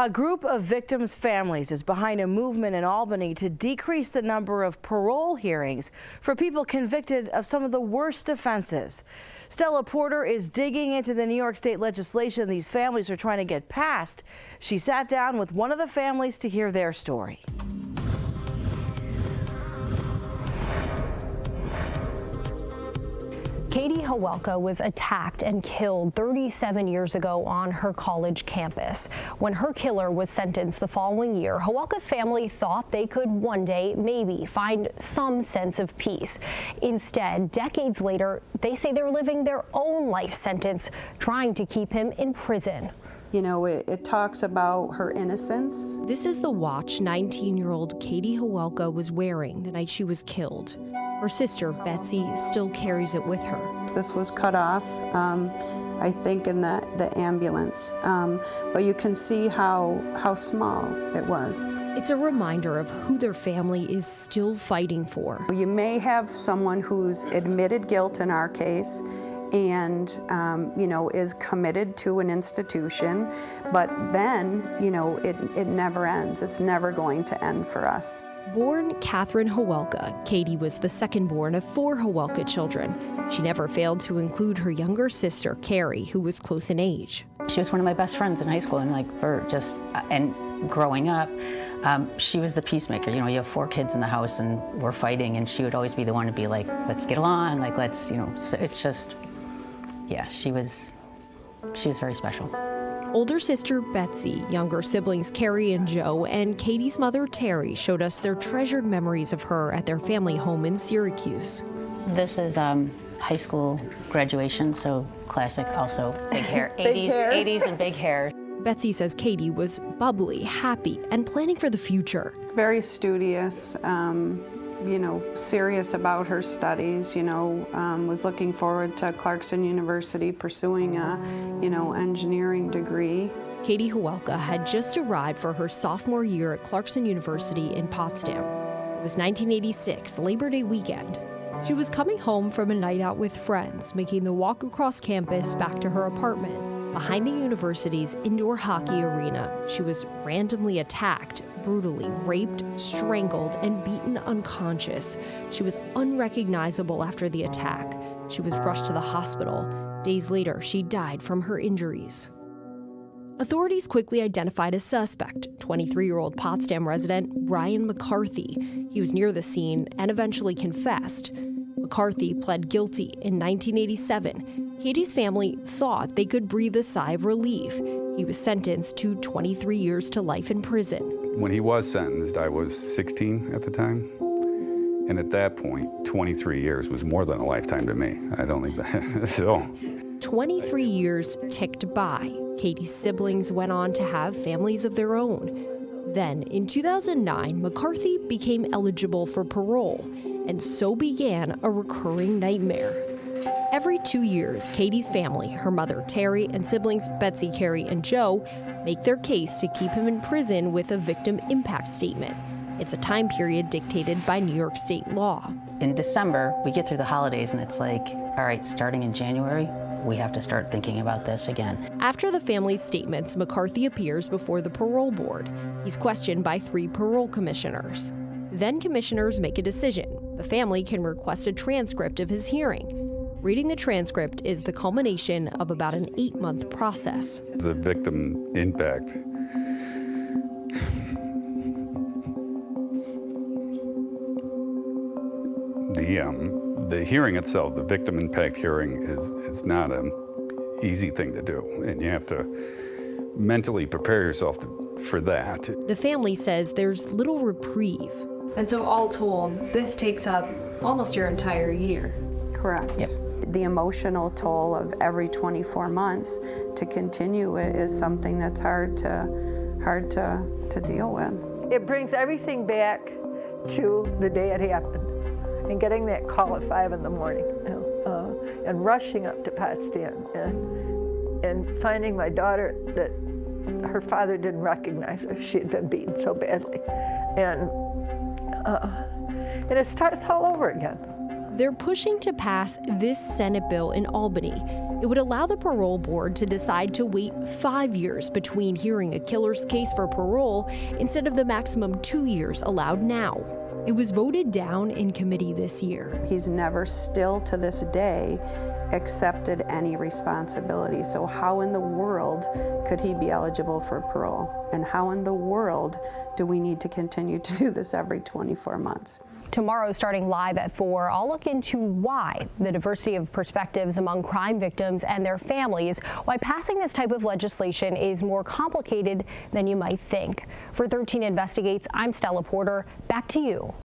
A group of victims' families is behind a movement in Albany to decrease the number of parole hearings for people convicted of some of the worst offenses. Stella Porter is digging into the New York State legislation these families are trying to get passed. She sat down with one of the families to hear their story. Katie Hawelka was attacked and killed 37 years ago on her college campus. When her killer was sentenced the following year, Hawelka's family thought they could one day maybe find some sense of peace. Instead, decades later, they say they're living their own life sentence, trying to keep him in prison. You know, it talks about her innocence. This is the watch 19-year-old Katie Hawelka was wearing the night she was killed. Her sister, Betsy, still carries it with her. This was cut off, I think, in the ambulance. But you can see how small it was. It's a reminder of who their family is still fighting for. You may have someone who's admitted guilt in our case and, you know, is committed to an institution, but then, you know, it never ends. It's never going to end for us. Born Catherine Hawelka, Katie was the second born of 4 Hawelka children. She never failed to include her younger sister, Carrie, who was close in age. She was one of my best friends in high school, and growing up, she was the peacemaker. You know, you have 4 kids in the house and we're fighting, and she would always be the one to be like, let's get along, like, let's, you know, so it's just, yeah, she was very special. Older sister Betsy, younger siblings Carrie and Joe, and Katie's mother Terry showed us their treasured memories of her at their family home in Syracuse. This is high school graduation, so classic, also big hair, 80s and big hair. Betsy says Katie was bubbly, happy, and planning for the future. Very studious, you know, serious about her studies, you know, was looking forward to Clarkson University pursuing a, you know, engineering degree. Katie Hawelka had just arrived for her sophomore year at Clarkson University in Potsdam. It was 1986, Labor Day weekend. She was coming home from a night out with friends, making the walk across campus back to her apartment. Behind the university's indoor hockey arena, she was randomly attacked, brutally raped, strangled, and beaten unconscious. She was unrecognizable after the attack. She was rushed to the hospital. Days later, she died from her injuries. Authorities quickly identified a suspect, 23-year-old Potsdam resident Ryan McCarthy. He was near the scene and eventually confessed. McCarthy pled guilty in 1987. Katie's family thought they could breathe a sigh of relief. He was sentenced to 23 years to life in prison. When he was sentenced, I was 16 at the time. And at that point, 23 years was more than a lifetime to me. I don't think that, so. 23 years ticked by. Katie's siblings went on to have families of their own. Then, in 2009, McCarthy became eligible for parole, and so began a recurring nightmare. Every 2 years, Katie's family, her mother Terry and siblings Betsy, Carrie, and Joe, make their case to keep him in prison with a victim impact statement. It's a time period dictated by New York state law. In December, we get through the holidays and it's like, all right, starting in January, we have to start thinking about this again. After the family's statements, McCarthy appears before the parole board. He's questioned by 3 parole commissioners. Then commissioners make a decision. The family can request a transcript of his hearing. Reading the transcript is the culmination of about an 8-month process. The victim impact. The hearing itself, the victim impact hearing, is not an easy thing to do, and you have to mentally prepare yourself for that. The family says there's little reprieve. And so all told, this takes up almost your entire year. Correct. Yep. The emotional toll of every 24 months to continue it is something that's hard to deal with. It brings everything back to the day it happened, and getting that call at 5 in the morning, and rushing up to Potsdam, and finding my daughter that her father didn't recognize her. She had been beaten so badly, and it starts all over again. They're pushing to pass this Senate bill in Albany. It would allow the parole board to decide to wait 5 years between hearing a killer's case for parole instead of the maximum 2 years allowed now. It was voted down in committee this year. He's never still to this day accepted any responsibility. So how in the world could he be eligible for parole? And how in the world do we need to continue to do this every 24 months? Tomorrow, starting live at 4, I'll look into why the diversity of perspectives among crime victims and their families, why passing this type of legislation is more complicated than you might think. For 13 Investigates, I'm Stella Porter. Back to you.